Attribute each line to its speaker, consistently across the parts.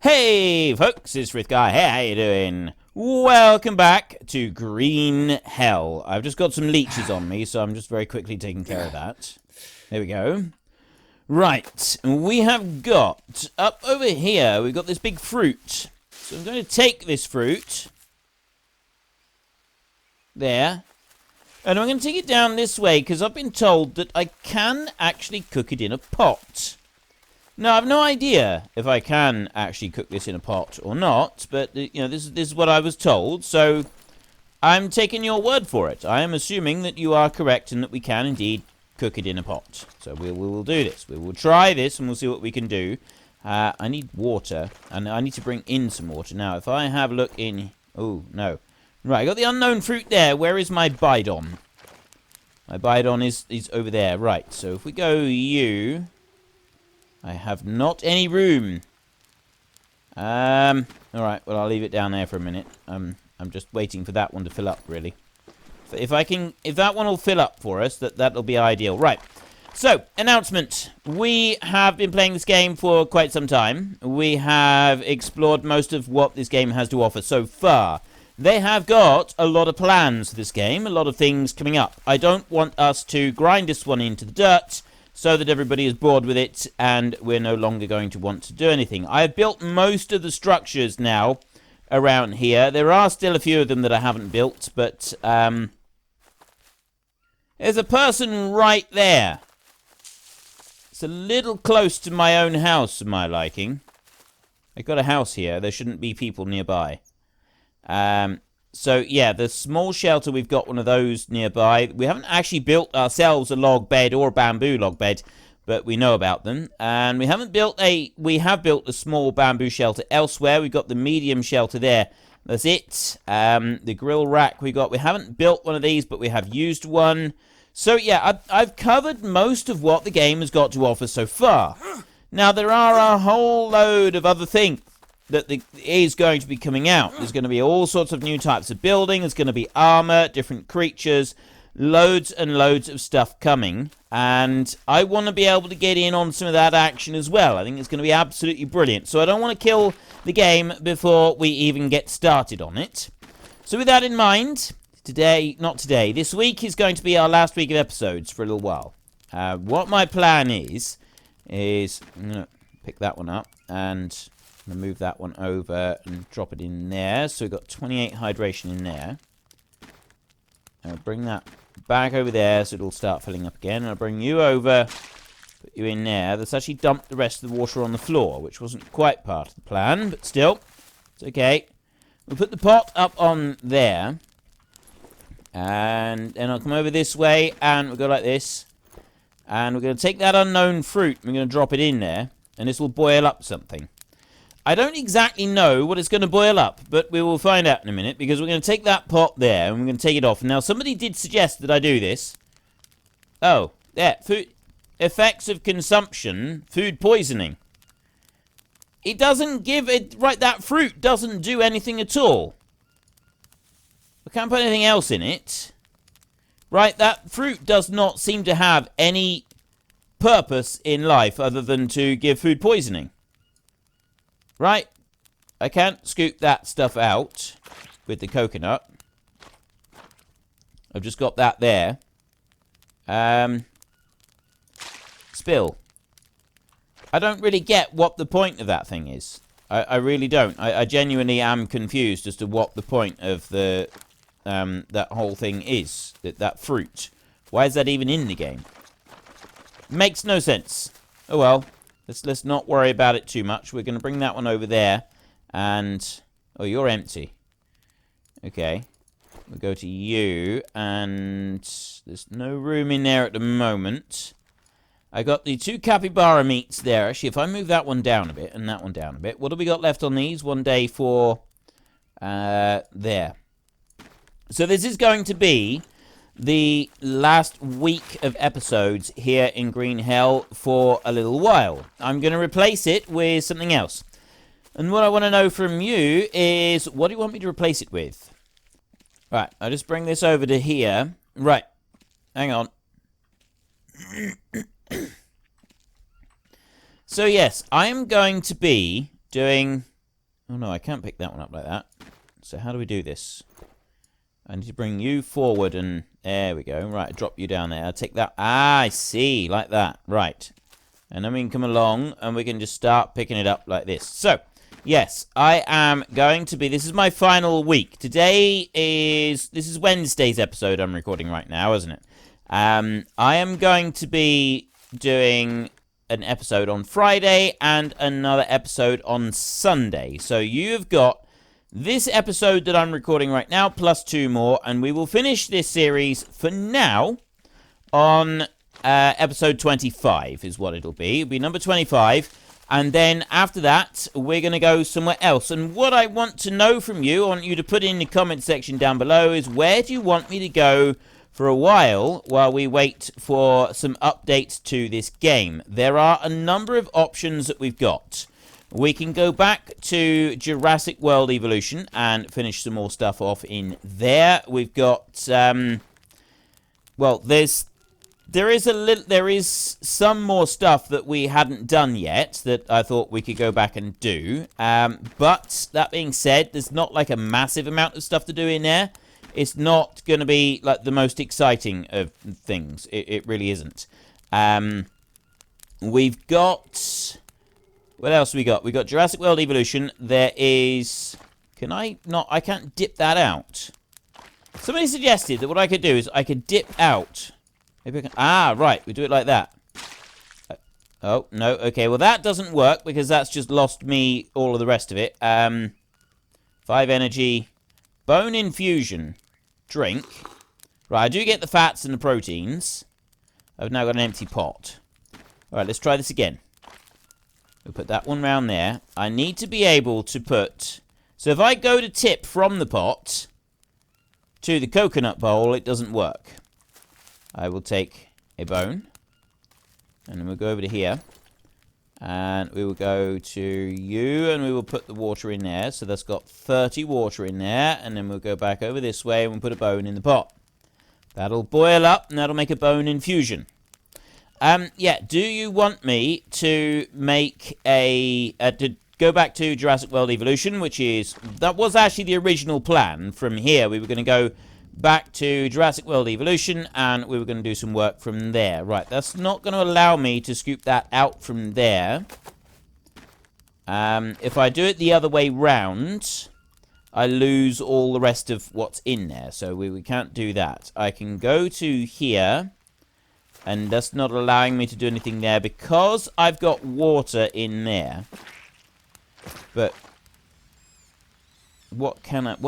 Speaker 1: Hey folks, it's Frithguy. Hey, how you doing? Welcome back to Green Hell. I've just got some leeches on me, so I'm just very quickly taking care of that. There we go. Right, we have got, up over here, we've got this big fruit. So I'm going to take this fruit. There. And I'm going to take it down this way, because I've been told that I can actually cook it in a pot. Now, I have no idea if I can actually cook this in a pot or not, but, you know, this is what I was told, so I'm taking your word for it. I am assuming that you are correct and that we can indeed cook it in a pot. So we will do this. We will try this and we'll see what we can do. I need water, and I need to bring in some water. Now, if I have a look in... Oh, no. Right, I got the unknown fruit there. Where is my bidon? My bidon is over there. Right, so if we go you... I have not any room. Alright, well, I'll leave it down there for a minute. I'm just waiting for that one to fill up, really. If that one will fill up for us, that'll be ideal. Right. So, announcement. We have been playing this game for quite some time. We have explored most of what this game has to offer so far. They have got a lot of plans for this game, a lot of things coming up. I don't want us to grind this one into the dirt so that everybody is bored with it and we're no longer going to want to do anything. I have built most of the structures now around here. There are still a few of them that I haven't built, but there's a person right there. It's a little close to my own house for my liking. I've got a house here. There shouldn't be people nearby. So, yeah, the small shelter, we've got one of those nearby. We haven't actually built ourselves a log bed or a bamboo log bed, but we know about them. And we have built a small bamboo shelter elsewhere. We've got the medium shelter there. That's it. The grill rack we haven't built one of these, but we have used one. So, yeah, I've covered most of what the game has got to offer so far. Now, there are a whole load of other things that is going to be coming out. There's going to be all sorts of new types of building. There's going to be armor, different creatures, loads and loads of stuff coming. And I want to be able to get in on some of that action as well. I think it's going to be absolutely brilliant. So I don't want to kill the game before we even get started on it. So with that in mind, this week is going to be our last week of episodes for a little while. What my plan is I'm going to pick that one up and... I'm going to move that one over and drop it in there. So we've got 28 hydration in there. I'll bring that back over there so it'll start filling up again. I'll bring you over, put you in there. That's actually dumped the rest of the water on the floor, which wasn't quite part of the plan, but still, it's okay. We'll put the pot up on there. And then I'll come over this way, and we'll go like this. And we're going to take that unknown fruit, and we're going to drop it in there, and this will boil up something. I don't exactly know what it's going to boil up, but we will find out in a minute, because we're going to take that pot there, and we're going to take it off. Now, somebody did suggest that I do this. Oh, there. Food effects of consumption, food poisoning. It doesn't give it... Right, that fruit doesn't do anything at all. I can't put anything else in it. Right, that fruit does not seem to have any purpose in life other than to give food poisoning. Right, I can't scoop that stuff out with the coconut. I've just got that there. Spill. I don't really get what the point of that thing is. I really don't. I genuinely am confused as to what the point of the that whole thing is. That fruit. Why is that even in the game? Makes no sense. Oh well. Let's not worry about it too much. We're going to bring that one over there. And... Oh, you're empty. Okay. We'll go to you. And... There's no room in there at the moment. I got the 2 capybara meats there. Actually, if I move that one down a bit and that one down a bit. What have we got left on these? 1 day for... there. So this is going to be... the last week of episodes here in Green Hell for a little while. I'm going to replace it with something else. And what I want to know from you is, what do you want me to replace it with? Right, I'll just bring this over to here. Right, hang on. So yes, I am going to be doing Oh, no, I can't pick that one up like that. So how do we do this? I need to bring you forward and... There we go. Right, drop you down there. I'll take that. Ah, I see. Like that. Right. And then we can come along and we can just start picking it up like this. So, yes, I am going to be... This is my final week. Today is... This is Wednesday's episode I'm recording right now, isn't it? I am going to be doing an episode on Friday and another episode on Sunday. So you've got this episode that I'm recording right now plus 2 more, and we will finish this series for now on episode 25 is what it'll be. It'll be number 25, and then after that we're going to go somewhere else. And what I want to know from you, I want you to put in the comment section down below, is where do you want me to go for a while we wait for some updates to this game. There are a number of options that we've got. We can go back to Jurassic World Evolution and finish some more stuff off in there. We've got, well, there is some more stuff that we hadn't done yet that I thought we could go back and do. But that being said, there's not like a massive amount of stuff to do in there. It's not going to be like the most exciting of things. It really isn't. We've got... What else have we got? We've got Jurassic World Evolution. There is... Can I not... I can't dip that out. Somebody suggested that what I could do is I could dip out. Maybe I can... Ah, right. We do it like that. Oh, no. Okay, well that doesn't work because that's just lost me all of the rest of it. 5 energy. Bone infusion. Drink. Right, I do get the fats and the proteins. I've now got an empty pot. Alright, let's try this again. We'll put that one round there. I need to be able to put... So if I go to tip from the pot to the coconut bowl, it doesn't work. I will take a bone. And then we'll go over to here. And we will go to you, and we will put the water in there. So that's got 30 water in there. And then we'll go back over this way, and we'll put a bone in the pot. That'll boil up, and that'll make a bone infusion. Yeah, do you want me to make to go back to Jurassic World Evolution, which is... That was actually the original plan. From here, we were going to go back to Jurassic World Evolution, and we were going to do some work from there. Right, that's not going to allow me to scoop that out from there. If I do it the other way round, I lose all the rest of what's in there. So we can't do that. I can go to here, and that's not allowing me to do anything there because I've got water in there. But what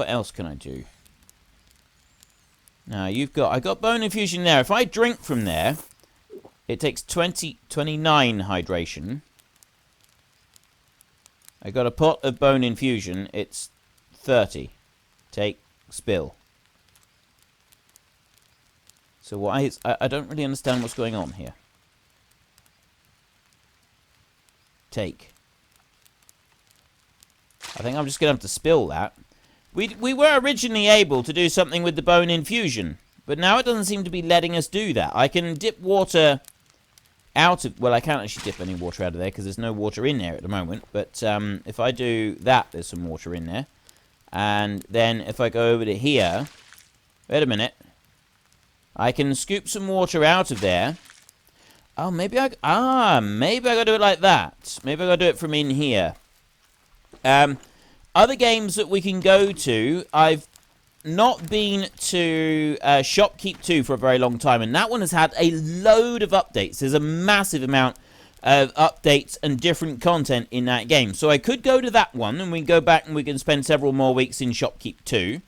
Speaker 1: else can I do? Now, I got bone infusion there. If I drink from there, it takes 29 hydration. I got a pot of bone infusion. It's 30. Take, spill. So why is... I don't really understand what's going on here. Take. I think I'm just going to have to spill that. We were originally able to do something with the bone infusion, but now it doesn't seem to be letting us do that. I can dip water out of... Well, I can't actually dip any water out of there because there's no water in there at the moment. But if I do that, there's some water in there. And then if I go over to here... Wait a minute. I can scoop some water out of there. Oh, maybe I gotta do it like that. Maybe I gotta do it from in here. Other games that we can go to, I've not been to Shopkeep 2 for a very long time, and that one has had a load of updates. There's a massive amount of updates and different content in that game. So I could go to that one, and we can go back and we can spend several more weeks in Shopkeep 2.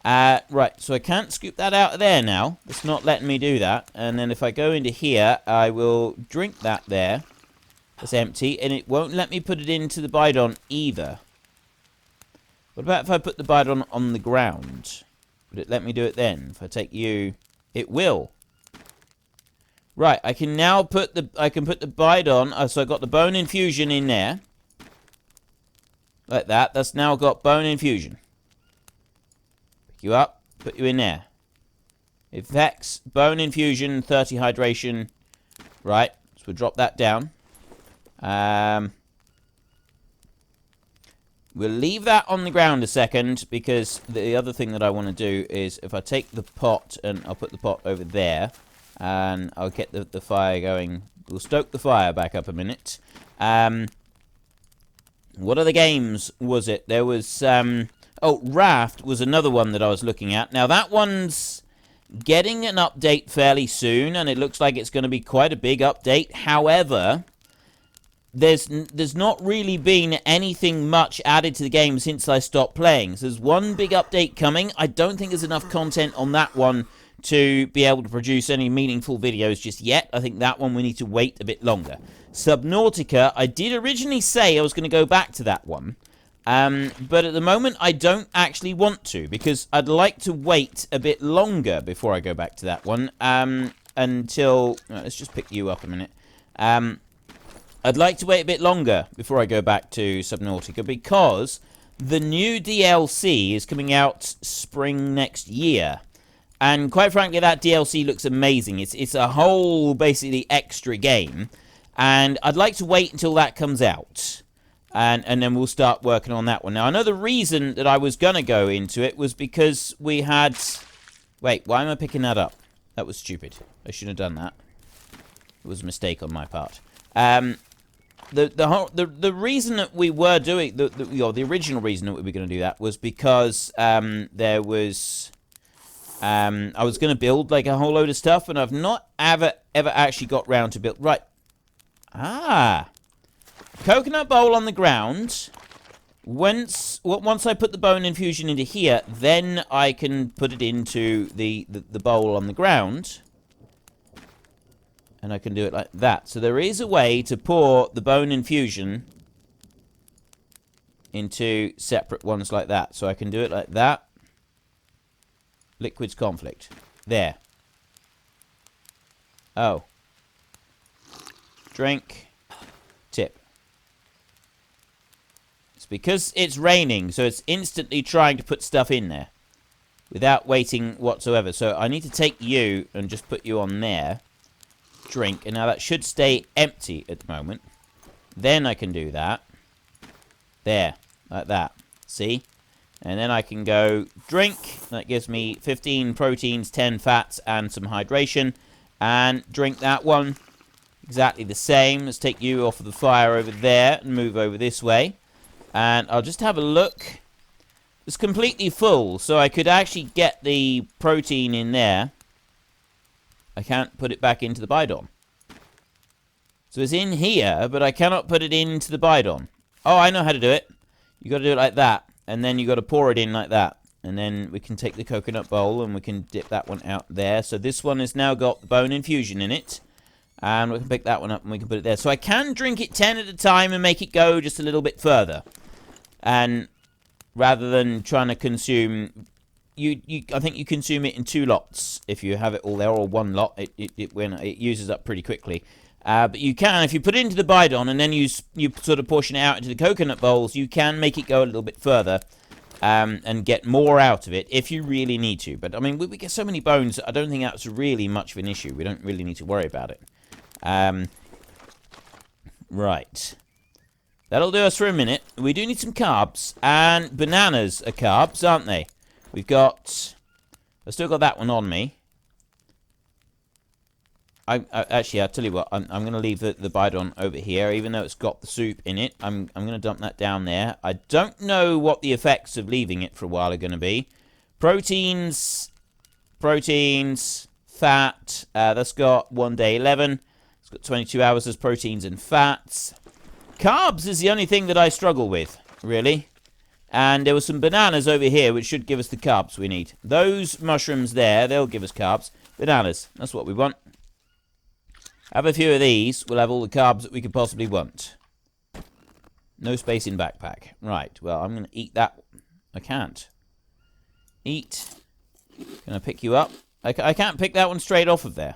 Speaker 1: Right, so I can't scoop that out of there now. It's not letting me do that. And then if I go into here, I will drink that there. It's empty, and it won't let me put it into the bidon either. What about if I put the bidon on the ground? Would it let me do it then? If I take you, it will. Right, I can now put the bidon. So I got the bone infusion in there. Like that. That's now got bone infusion. Pick you up, put you in there. Effects, bone infusion, 30 hydration. Right, so we'll drop that down. We'll leave that on the ground a second, because the other thing that I want to do is, if I take the pot and I'll put the pot over there, and I'll get the fire going. We'll stoke the fire back up a minute. What other games was it? There was, oh, Raft was another one that I was looking at. Now, that one's getting an update fairly soon, and it looks like it's going to be quite a big update. However, there's not really been anything much added to the game since I stopped playing. So there's one big update coming. I don't think there's enough content on that one to be able to produce any meaningful videos just yet. I think that one we need to wait a bit longer. Subnautica, I did originally say I was going to go back to that one. But at the moment, I don't actually want to, because I'd like to wait a bit longer before I go back to that one. Until... let's just pick you up a minute. I'd like to wait a bit longer before I go back to Subnautica, because the new DLC is coming out spring next year. And quite frankly, that DLC looks amazing. It's a whole, basically, extra game. And I'd like to wait until that comes out. And then we'll start working on that one. Now, another reason that I was going to go into it was because we had... Wait, why am I picking that up? That was stupid. I shouldn't have done that. It was a mistake on my part. The reason that we were doing the original reason that we were going to do that was because there was I was going to build like a whole load of stuff, and I've not ever actually got round to build. Right. Coconut bowl on the ground. Once I put the bone infusion into here, then I can put it into the bowl on the ground. And I can do it like that. So there is a way to pour the bone infusion into separate ones like that. So I can do it like that. Liquids conflict. There. Oh. Drink. Tip. It's because it's raining, so it's instantly trying to put stuff in there. Without waiting whatsoever. So I need to take you and just put you on there. Drink, and now that should stay empty at the moment. Then I can do that. There, like that. See? And then I can go drink. That gives me 15 proteins, 10 fats, and some hydration. And drink that one. Exactly the same. Let's take you off of the fire over there and move over this way. And I'll just have a look. It's completely full, so I could actually get the protein in there. I can't put it back into the bidon. So it's in here, but I cannot put it into the bidon. Oh, I know how to do it. You got to do it like that. And then you got to pour it in like that. And then we can take the coconut bowl and we can dip that one out there. So this one has now got the bone infusion in it. And we can pick that one up and we can put it there. So I can drink it 10 at a time and make it go just a little bit further. And rather than trying to consume... I think you consume it in 2 lots if you have it all there, or 1 lot. It uses up pretty quickly. But you can, if you put it into the bidon and then you sort of portion it out into the coconut bowls, you can make it go a little bit further and get more out of it if you really need to. But, I mean, we get so many bones, I don't think that's really much of an issue. We don't really need to worry about it. Right. That'll do us for a minute. We do need some carbs. And bananas are carbs, aren't they? We've got... I've still got that one on me. Actually, I'll tell you what. I'm going to leave the bidon over here, even though it's got the soup in it. I'm going to dump that down there. I don't know what the effects of leaving it for a while are going to be. Proteins, fat. That's got 1 day 11. It's got 22 hours as proteins and fats. Carbs is the only thing that I struggle with, really. And there were some bananas over here, which should give us the carbs we need. Those mushrooms there, they'll give us carbs. Bananas, that's what we want. Have a few of these, we'll have all the carbs that we could possibly want. No space in backpack. Right, well, I'm going to eat that. I can't. Eat. Going to pick you up. I can't pick that one straight off of there.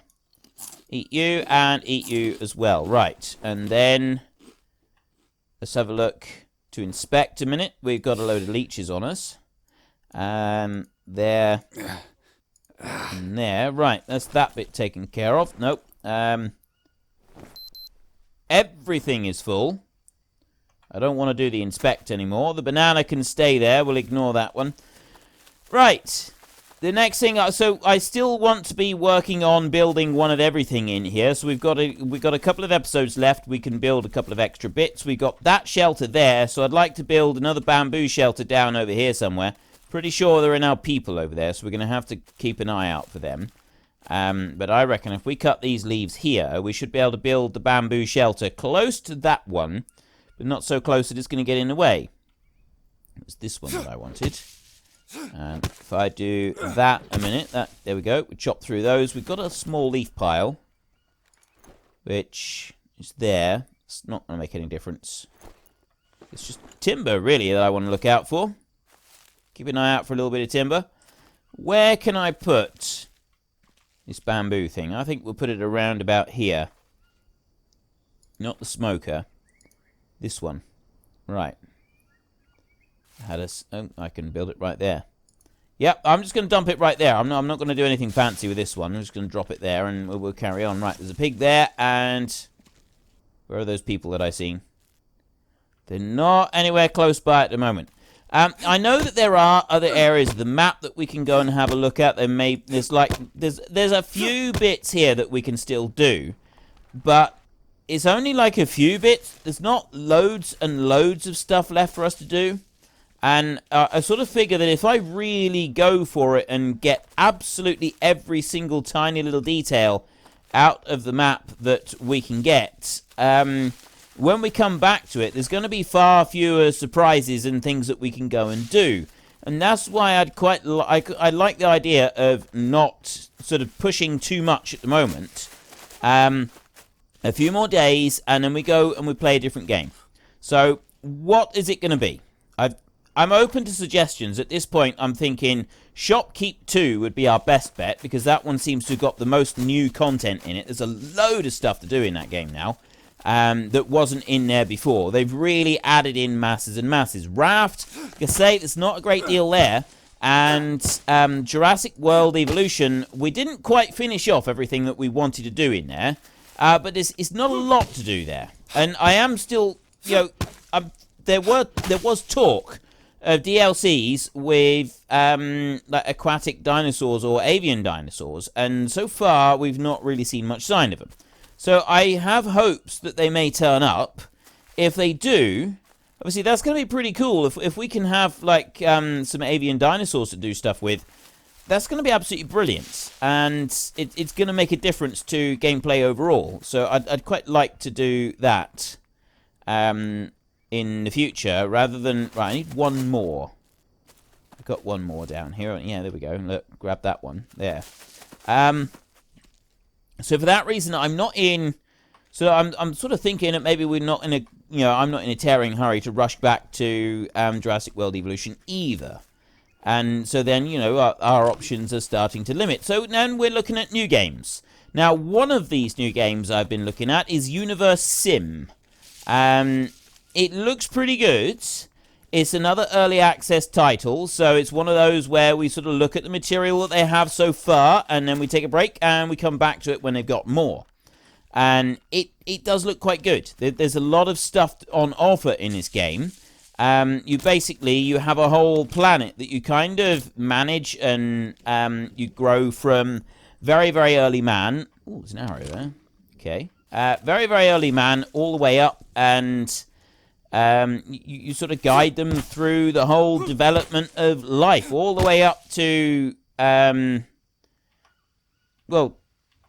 Speaker 1: Eat you, and eat you as well. Right, and then... let's have a look. To inspect a minute, we've got a load of leeches on us. There. And there. Right, that's that bit taken care of. Nope. Everything is full. I don't want to do the inspect anymore. The banana can stay there. We'll ignore that one. Right. The next thing, so I still want to be working on building one of everything in here. So we've got a couple of episodes left. We can build a couple of extra bits. We got that shelter there, so I'd like to build another bamboo shelter down over here somewhere. Pretty sure there are now people over there, so we're going to have to keep an eye out for them. But I reckon if we cut these leaves here, we should be able to build the bamboo shelter close to that one, but not so close that it's going to get in the way. It was this one that I wanted. And if I do that a minute, there we go. We chop through those. We've got a small leaf pile, which is there. It's not going to make any difference. It's just timber, really, that I want to look out for. Keep an eye out for a little bit of timber. Where can I put this bamboo thing? I think we'll put it around about here. Not the smoker. This one. Right. I can build it right there. Yep, I'm just going to dump it right there. I'm not going to do anything fancy with this one. I'm just going to drop it there and we'll carry on. Right, there's a pig there, and where are those people that I seen? They're not anywhere close by at the moment. I know that there are other areas of the map that we can go and have a look at. There's a few bits here that we can still do, but it's only like a few bits. There's not loads and loads of stuff left for us to do. And I sort of figure that if I really go for it and get absolutely every single tiny little detail out of the map that we can get, when we come back to it, there's going to be far fewer surprises and things that we can go and do. And that's why I like the idea of not sort of pushing too much at the moment. A few more days, and then we go and we play a different game. So, what is it going to be? I'm open to suggestions. At this point, I'm thinking Shopkeep 2 would be our best bet, because that one seems to have got the most new content in it. There's a load of stuff to do in that game now that wasn't in there before. They've really added in masses and masses. Raft, like I say, there's not a great deal there. And Jurassic World Evolution, we didn't quite finish off everything that we wanted to do in there. But it's not a lot to do there. And I am still, there was talk of DLCs with like aquatic dinosaurs or avian dinosaurs, and so far we've not really seen much sign of them. So I have hopes that they may turn up. If they do, obviously that's going to be pretty cool. If we can have like some avian dinosaurs to do stuff with, that's going to be absolutely brilliant, and it's going to make a difference to gameplay overall. So I'd quite like to do that in the future, rather than... Right, I need one more. I've got one more down here. Yeah, there we go. Look, grab that one. There. So for that reason, I'm not in... So I'm sort of thinking that maybe we're not in a... I'm not in a tearing hurry to rush back to Jurassic World Evolution either. And so then, our options are starting to limit. So then we're looking at new games. Now, one of these new games I've been looking at is Universe Sim. It looks pretty good. It's another early access title, so it's one of those where we sort of look at the material that they have so far, and then we take a break, and we come back to it when they've got more. And it does look quite good. There's a lot of stuff on offer in this game. You have a whole planet that you kind of manage, and you grow from very, very early man. Oh, there's an arrow there. Okay. Very, very early man all the way up, and you sort of guide them through the whole development of life, all the way up to,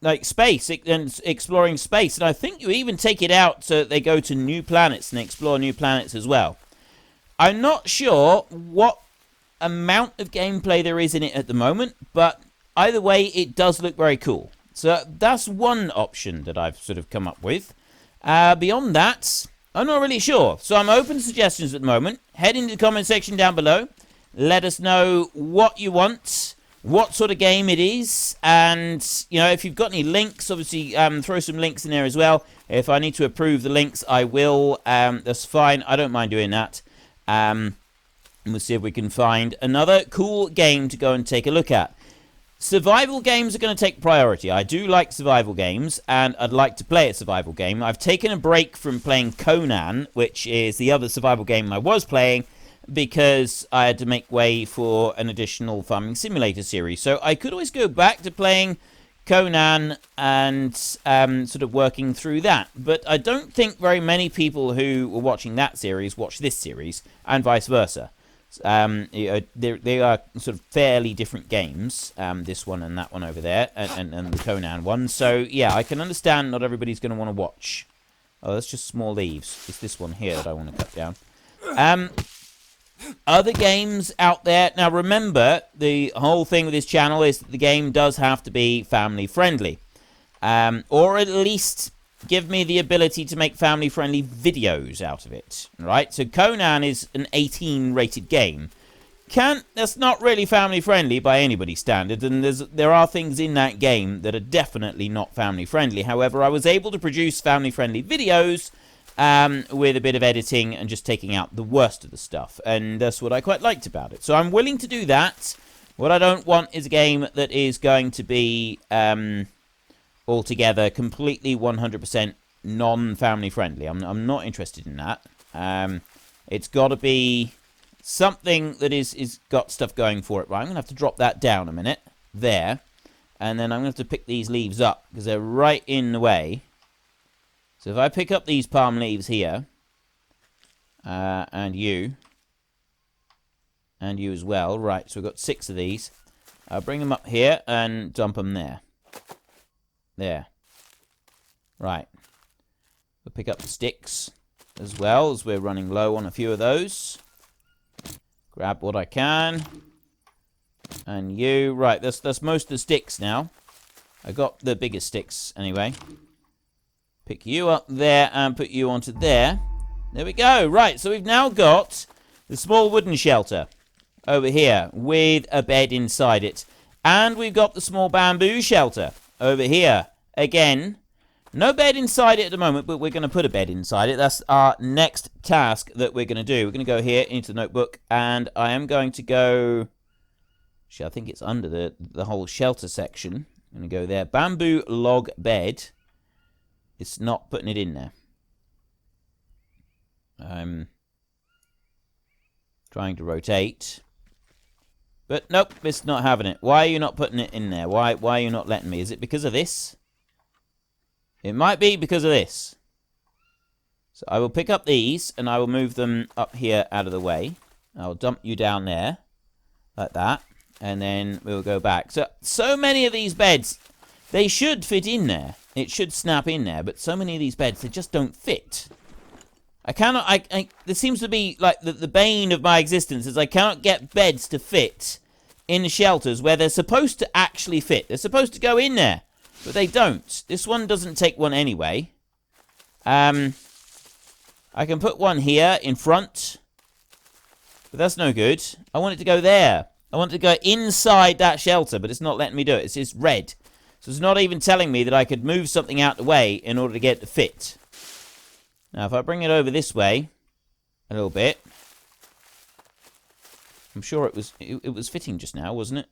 Speaker 1: like space, and exploring space. And I think you even take it out so that they go to new planets and explore new planets as well. I'm not sure what amount of gameplay there is in it at the moment, but either way, it does look very cool. So that's one option that I've sort of come up with. Beyond that, I'm not really sure. So I'm open to suggestions at the moment. Head into the comment section down below. Let us know what you want, what sort of game it is, and, if you've got any links, obviously throw some links in there as well. If I need to approve the links, I will. That's fine. I don't mind doing that. And we'll see if we can find another cool game to go and take a look at. survival games are going to take priority. I do like survival games, and I'd like to play a survival game. I've taken a break from playing Conan, which is the other survival game I was playing, because I had to make way for an additional farming simulator series. So I could always go back to playing Conan and sort of working through that. But I don't think very many people who were watching that series watch this series, and vice versa. They are sort of fairly different games, this one and that one over there, and the Conan one. So, yeah, I can understand not everybody's going to want to watch. Oh, that's just small leaves. It's this one here that I want to cut down. Other games out there. Now, remember, the whole thing with this channel is that the game does have to be family-friendly. Or at least give me the ability to make family-friendly videos out of it. Right? So, Conan is an 18-rated game. That's not really family-friendly by anybody's standard, and there are things in that game that are definitely not family-friendly. However, I was able to produce family-friendly videos with a bit of editing and just taking out the worst of the stuff. And that's what I quite liked about it. So I'm willing to do that. What I don't want is a game that is going to be altogether completely 100% non-family friendly. I'm not interested in that. It's got to be something that is got stuff going for it. Right, I'm going to have to drop that down a minute. There. And then I'm going to have to pick these leaves up because they're right in the way. So if I pick up these palm leaves here, and you as well, right, so we've got 6 of these. I'll bring them up here and dump them there. There. Right. We'll pick up the sticks as well, as we're running low on a few of those. Grab what I can. And you, right, that's most of the sticks now. I got the biggest sticks anyway. Pick you up there and put you onto there. There we go. Right, so we've now got the small wooden shelter over here with a bed inside it. And we've got the small bamboo shelter over here. Again, no bed inside it at the moment, but we're going to put a bed inside it. That's our next task that we're going to do. We're going to go here into the notebook, and I am going to go... Actually, I think it's under the whole shelter section. I'm going to go there. Bamboo log bed. It's not putting it in there. I'm trying to rotate. But nope, it's not having it. Why are you not putting it in there? Why are you not letting me? Is it because of this? It might be because of this. So I will pick up these and I will move them up here out of the way. I'll dump you down there. Like that. And then we'll go back. So many of these beds, they should fit in there. It should snap in there, but so many of these beds, they just don't fit. I cannot, there seems to be, like, the bane of my existence is I cannot get beds to fit in shelters where they're supposed to actually fit. They're supposed to go in there, but they don't. This one doesn't take one anyway. I can put one here in front, but that's no good. I want it to go there. I want it to go inside that shelter, but it's not letting me do it. It's just red. So it's not even telling me that I could move something out the way in order to get it to fit. Now, if I bring it over this way a little bit, I'm sure it was fitting just now, wasn't it?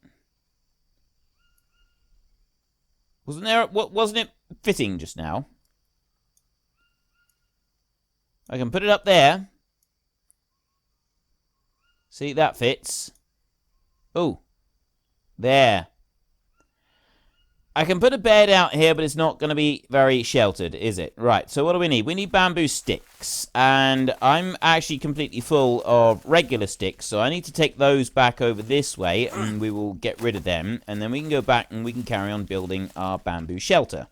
Speaker 1: Wasn't it fitting just now? I can put it up there. See, that fits. Oh, there. I can put a bed out here, but it's not going to be very sheltered, is it? Right, so what do we need? We need bamboo sticks, and I'm actually completely full of regular sticks, so I need to take those back over this way, and we will get rid of them, and then we can go back and we can carry on building our bamboo shelter.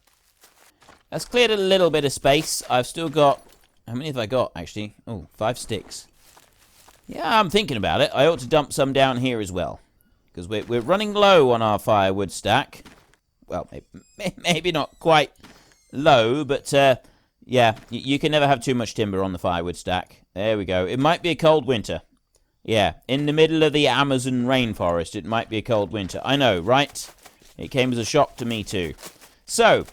Speaker 1: That's cleared a little bit of space. I've still got... How many have I got, actually? Oh, 5 sticks. Yeah, I'm thinking about it. I ought to dump some down here as well, because we're running low on our firewood stack. Well, maybe not quite low, but yeah, you can never have too much timber on the firewood stack. There we go. It might be a cold winter. Yeah, in the middle of the Amazon rainforest, it might be a cold winter. I know, right? It came as a shock to me too. So,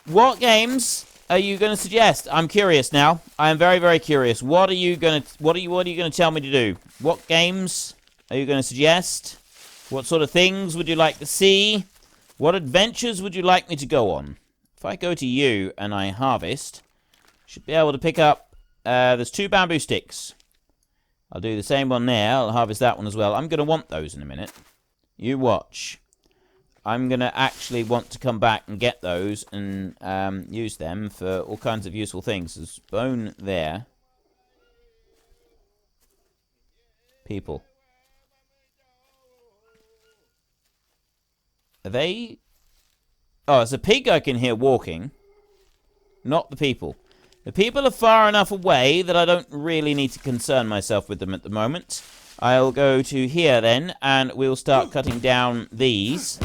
Speaker 1: what games are you going to suggest? I'm curious now. I am very, very curious. What are you going to tell me to do? What games are you going to suggest? What sort of things would you like to see? What adventures would you like me to go on? If I go to you and I harvest, should be able to pick up... there's 2 bamboo sticks. I'll do the same one there. I'll harvest that one as well. I'm going to want those in a minute. You watch. I'm going to actually want to come back and get those and use them for all kinds of useful things. There's bone there. People. Are they... Oh, it's a pig I can hear walking. Not the people. The people are far enough away that I don't really need to concern myself with them at the moment. I'll go to here then, and we'll start cutting down these.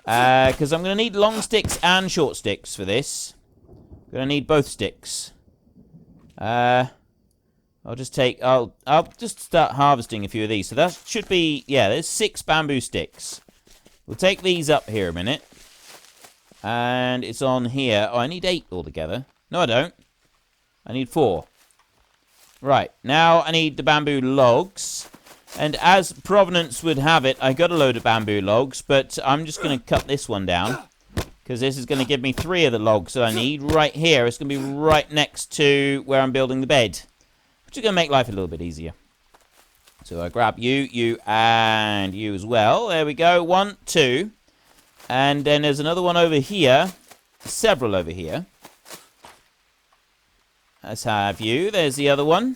Speaker 1: Because I'm going to need long sticks and short sticks for this. I'm going to need both sticks. I'll just start harvesting a few of these. So that should be, yeah, there's 6 bamboo sticks. We'll take these up here a minute. And it's on here. Oh, I need 8 altogether. No, I don't. I need 4. Right, now I need the bamboo logs. And as Provenance would have it, I got a load of bamboo logs, but I'm just going to cut this one down. Because this is going to give me 3 of the logs that I need right here. It's going to be right next to where I'm building the bed. Which is going to make life a little bit easier. So I grab you, and you as well. There we go. 1, 2. And then there's another one over here. Several over here. Let's have you. There's the other one.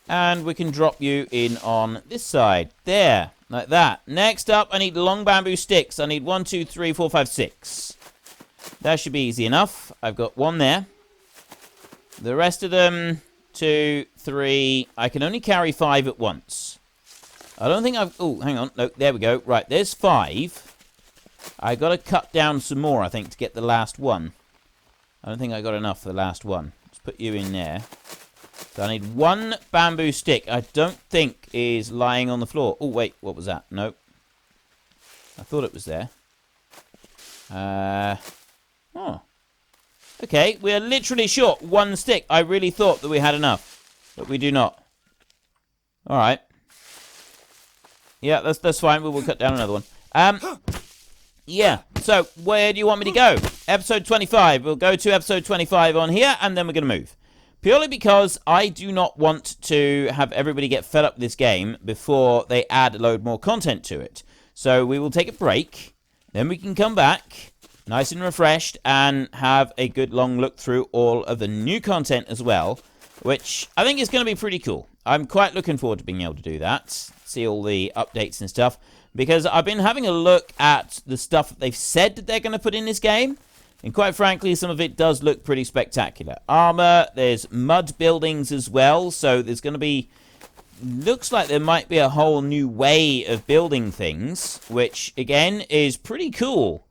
Speaker 1: And we can drop you in on this side. There. Like that. Next up, I need long bamboo sticks. I need 1, 2, 3, 4, 5, 6. That should be easy enough. I've got 1 there. The rest of them... 2, 3. I can only carry 5 at once. I don't think I've... Oh, hang on. No, there we go. Right, there's 5. I got to cut down some more, I think, to get the last one. I don't think I got enough for the last one. Let's put you in there. So I need 1 bamboo stick. I don't think is lying on the floor. Oh, wait. What was that? Nope. I thought it was there. Oh. Okay, we are literally short 1 stick. I really thought that we had enough, but we do not. All right. Yeah, that's fine. We will cut down another one. Yeah. So where do you want me to go? Episode 25. We'll go to episode 25 on here, and then we're going to move. Purely because I do not want to have everybody get fed up with this game before they add a load more content to it. So we will take a break, then we can come back. Nice and refreshed, and have a good long look through all of the new content as well, which I think is going to be pretty cool. I'm quite looking forward to being able to do that, see all the updates and stuff, because I've been having a look at the stuff that they've said that they're going to put in this game, and quite frankly, some of it does look pretty spectacular. Armor, there's mud buildings as well, so there's going to be... Looks like there might be a whole new way of building things, which, again, is pretty cool.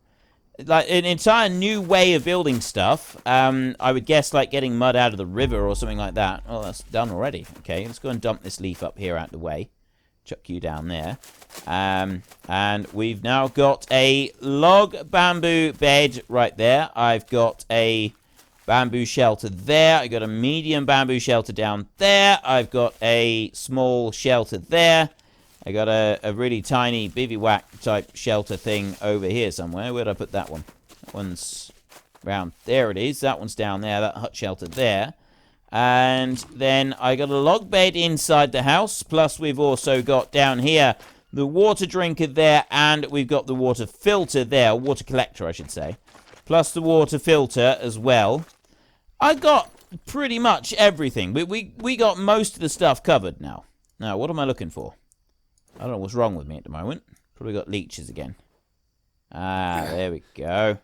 Speaker 1: Like, an entire new way of building stuff. I would guess, like, getting mud out of the river or something like that. Oh, that's done already. Okay, let's go and dump this leaf up here out the way. Chuck you down there. And we've now got a log bamboo bed right there. I've got a bamboo shelter there. I've got a medium bamboo shelter down there. I've got a small shelter there. I got a really tiny bivouac type shelter thing over here somewhere. Where'd I put that one? That one's around there. It is. That one's down there. That hut shelter there. And then I got a log bed inside the house. Plus we've also got down here the water drinker there. And we've got the water filter there. Water collector, I should say. Plus the water filter as well. I got pretty much everything. We got most of the stuff covered now. Now, what am I looking for? I don't know what's wrong with me at the moment. Probably got leeches again. Ah, there we go.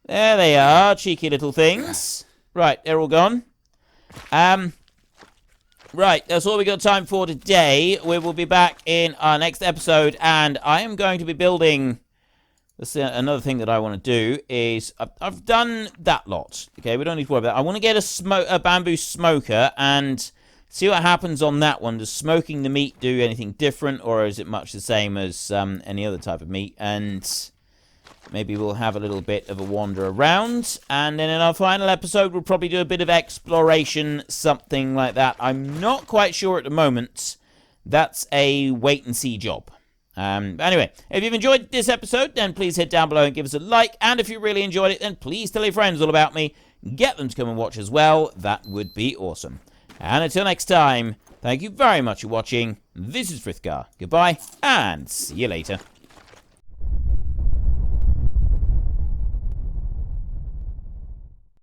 Speaker 1: There they are, cheeky little things. Right, they're all gone. Right, that's all we got time for today. We will be back in our next episode, and I am going to be building... That's another thing that I want to do is... I've done that lot. Okay, we don't need to worry about that. I want to get a bamboo smoker, and... see what happens on that one. Does smoking the meat do anything different, or is it much the same as any other type of meat? And maybe we'll have a little bit of a wander around. And then in our final episode, we'll probably do a bit of exploration, something like that. I'm not quite sure at the moment. That's a wait-and-see job. Anyway, if you've enjoyed this episode, then please hit down below and give us a like. And if you really enjoyed it, then please tell your friends all about me. Get them to come and watch as well. That would be awesome. And until next time, thank you very much for watching. This is Frithgar. Goodbye, and see you later.